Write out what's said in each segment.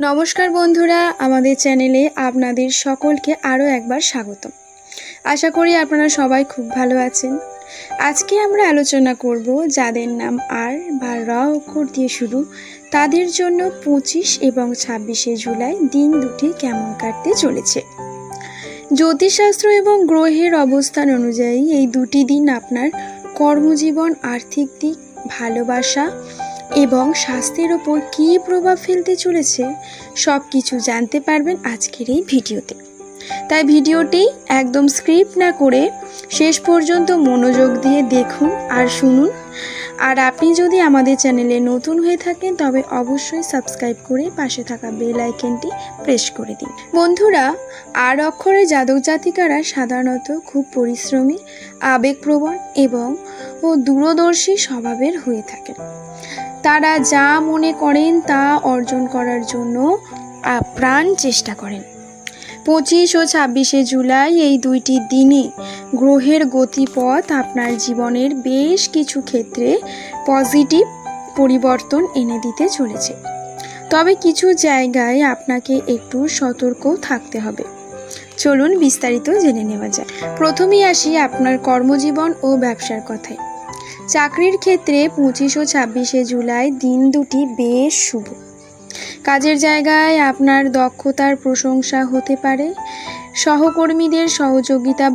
নমস্কার বন্ধুরা, আমাদের চ্যানেলে আপনাদের সকলকে আরও একবার স্বাগত। আশা করি আপনারা সবাই খুব ভালো আছেন। আজকে আমরা আলোচনা করব যাদের নাম আর বা র অক্ষর দিয়ে শুরু, তাদের জন্য 25 এবং 26শে জুলাই দিন দুটি কেমন কাটতে চলেছে। জ্যোতিষশাস্ত্র এবং গ্রহের অবস্থান অনুযায়ী এই দুটি দিন আপনার কর্মজীবন, আর্থিক দিক, ভালোবাসা এবং স্বাস্থ্যের ওপর কী প্রভাব ফেলতে চলেছে সব কিছু জানতে পারবেন আজকের এই ভিডিওতে। তাই ভিডিওটি একদম স্ক্রিপ্ট না করে শেষ পর্যন্ত মনোযোগ দিয়ে দেখুন আর শুনুন। আর আপনি যদি আমাদের চ্যানেলে নতুন হয়ে থাকেন তবে অবশ্যই সাবস্ক্রাইব করে পাশে থাকা বেল আইকনটি প্রেস করে দিন। বন্ধুরা, আর অক্ষরের জাতক জাতিকারা সাধারণত খুব পরিশ্রমী, আবেগপ্রবণ এবং দূরদর্শী স্বভাবের হয়ে থাকেন। তারা যা মনে করেন তা অর্জন করার জন্য আপ্রাণ চেষ্টা করেন। 25 ও 26শে জুলাই এই দুইটি দিনে গ্রহের গতিপথ আপনার জীবনের বেশ কিছু ক্ষেত্রে পজিটিভ পরিবর্তন এনে দিতে চলেছে। তবে কিছু জায়গায় আপনাকে একটু সতর্ক থাকতে হবে। চলুন বিস্তারিত জেনে নেওয়া যাক। প্রথমেই আসি আপনার কর্মজীবন ও ব্যবসার কথায়। চাকরির ক্ষেত্রে 25 ও 26শে জুলাই দিন দুটি বেশ শুভ। কাজের জায়গায় আপনার দক্ষতার প্রশংসা হতে পারে, সহকর্মীদের সহযোগিতা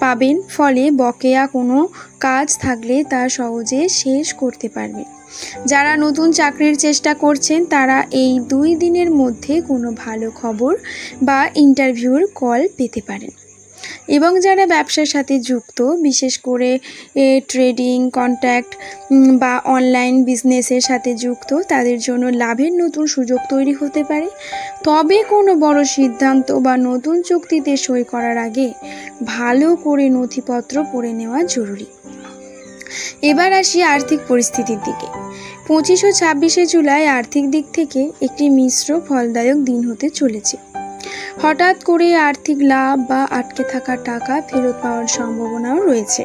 পাবেন, ফলে বকেয়া কোনো কাজ থাকলে তা সহজে শেষ করতে পারবেন। যারা নতুন চাকরির চেষ্টা করছেন তারা এই 2 দিনের মধ্যে কোনো ভালো খবর বা ইন্টারভিউর কল পেতে পারেন। এবং যারা ব্যবসার সাথে যুক্ত, বিশেষ করে ট্রেডিং, কন্ট্রাক্ট বা অনলাইন বিজনেসের সাথে যুক্ত, তাদের জন্য লাভের নতুন সুযোগ তৈরি হতে পারে। তবে কোনো বড় সিদ্ধান্ত বা নতুন চুক্তিতে সই করার আগে ভালো করে নথিপত্র পড়ে নেওয়া জরুরি। এবার আসি আর্থিক পরিস্থিতির দিকে। 25 ও 26শে জুলাই আর্থিক দিক থেকে একটি মিশ্র ফলদায়ক দিন হতে চলেছে। হঠাৎ করে আর্থিক লাভ বা আটকে থাকা টাকা ফেরত পাওয়ার সম্ভাবনাও রয়েছে।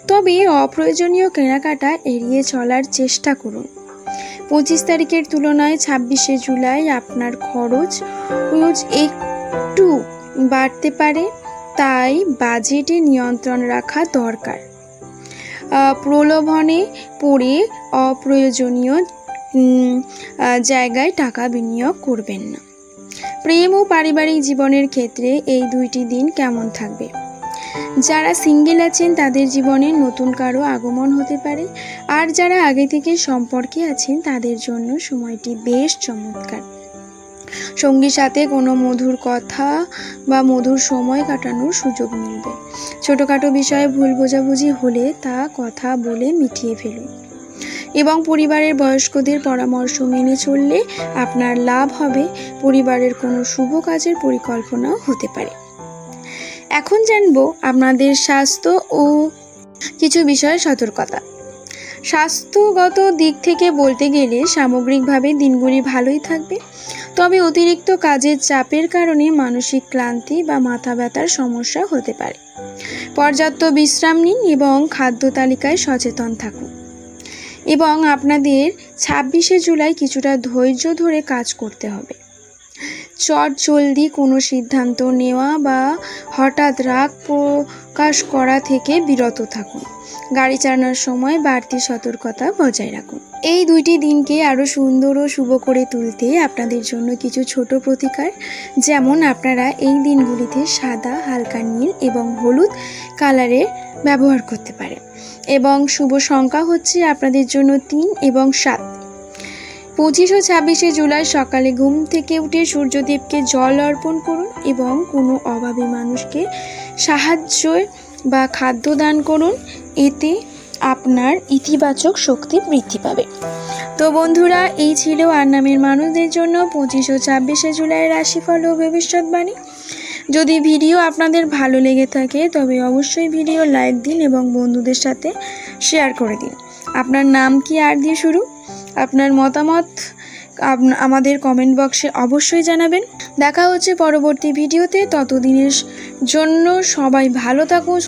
তবে অপ্রয়োজনীয় কেনাকাটা এড়িয়ে চলার চেষ্টা করুন। 25 তারিখের তুলনায় 26শে জুলাই আপনার খরচ একটু বাড়তে পারে, তাই বাজেটে নিয়ন্ত্রণ রাখা দরকার। প্রলোভনে পড়ে অপ্রয়োজনীয় জায়গায় টাকা বিনিয়োগ করবেন না। প্রেম ও পারিবারিক জীবনের ক্ষেত্রে এই দুইটি দিন কেমন থাকবে? যারা সিঙ্গেল আছেন তাদের জীবনে নতুন কারো আগমন হতে পারে, আর যারা আগে থেকে সম্পর্কে আছেন তাদের জন্য সময়টি বেশ চমৎকার। সঙ্গীর সাথে কোনো মধুর কথা বা মধুর সময় কাটানোর সুযোগ মিলবে। ছোটোখাটো বিষয়ে ভুল বোঝাবুঝি হলে তা কথা বলে মিটিয়ে ফেলুন এবং পরিবারের বয়স্কদের পরামর্শ মেনে চললে আপনার লাভ হবে। পরিবারের কোনো শুভ কাজের পরিকল্পনাও হতে পারে। এখন জানবো আপনাদের স্বাস্থ্য ও কিছু বিষয়ে সতর্কতা। স্বাস্থ্যগত দিক থেকে বলতে গেলে সামগ্রিকভাবে দিনগুলি ভালোই থাকবে, তবে অতিরিক্ত কাজের চাপের কারণে মানসিক ক্লান্তি বা মাথা ব্যথার সমস্যা হতে পারে। পর্যাপ্ত বিশ্রাম নিন এবং খাদ্য তালিকায় সচেতন থাকুন। এবং আপনাদের 26শে জুলাই কিছুটা ধৈর্য ধরে কাজ করতে হবে। চটজলদি কোনো সিদ্ধান্ত নেওয়া বা হঠাৎ রাগ প্রকাশ করা থেকে বিরত থাকুন। গাড়ি চালানোর সময় বাড়তি সতর্কতা বজায় রাখুন। এই দুইটি দিনকে আরও সুন্দর ও শুভ করে তুলতে আপনাদের জন্য কিছু ছোট প্রতিকার, যেমন আপনারা এই দিনগুলিতে সাদা, হালকা নীল এবং হলুদ কালারের ব্যবহার করতে পারেন। এবং শুভ সংখ্যা হচ্ছে আপনাদের জন্য 3 এবং 7। 25 ও 26শে জুলাই সকালে ঘুম থেকে উঠে সূর্যদেবকে জল অর্পণ করুন এবং কোনো অভাবী মানুষকে সাহায্য বা খাদ্য দান করুন। এতে আপনার ইতিবাচক শক্তি বৃদ্ধি পাবে। তো বন্ধুরা, এই ছিল আর নামের মানুষদের জন্য 25 ও 26শে জুলাইয়ের রাশিফল ও ভবিষ্যৎবাণী। যদি ভিডিও আপনাদের ভালো লেগে থাকে তবে অবশ্যই ভিডিও লাইক দিন এবং বন্ধুদের সাথে শেয়ার করে দিন। আপনার নাম কি আর দিয়ে শুরু? আপনার মতামত আমাদের কমেন্ট বক্সে অবশ্যই জানাবেন। দেখা হচ্ছে পরবর্তী ভিডিওতে। ততদিনের জন্য সবাই ভালো থাকুন।